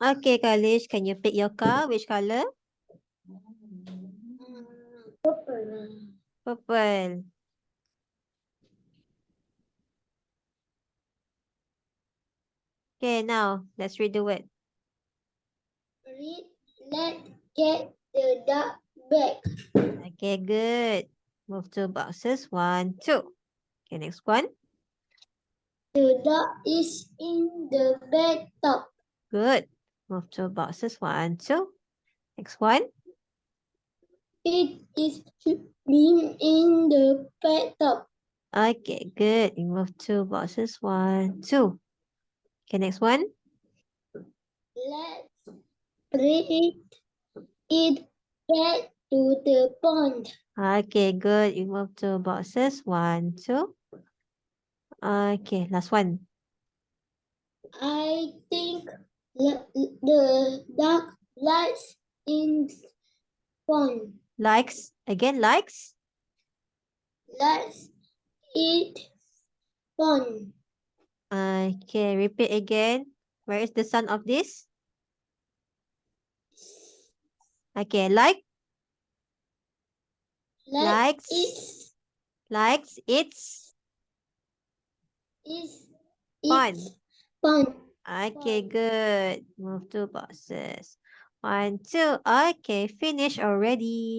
Okay, Khalish, can you pick your car? Which color? Purple. Purple. Okay, now let's read the word. Read, let's get the duck back. Okay, good. Move to boxes. 1, 2. Okay, next one. The duck is in the bathtub. Good. Move to boxes. 1, 2. Next one. It is swimming in the bathtub. Okay, good. You move to boxes. 1, 2. Okay, next one. Let's bring it back to the pond. Okay, good. You move to boxes. 1, 2. Okay, last one. I think the duck lies in pond. Likes. Again, likes. Let's eat pond. Okay, repeat again. Where is the sound of this? Okay, like. Let's Likes. eat Likes. It's. is Fun. it pond. Okay, good. Move to boxes. 1, 2. Okay, finish already.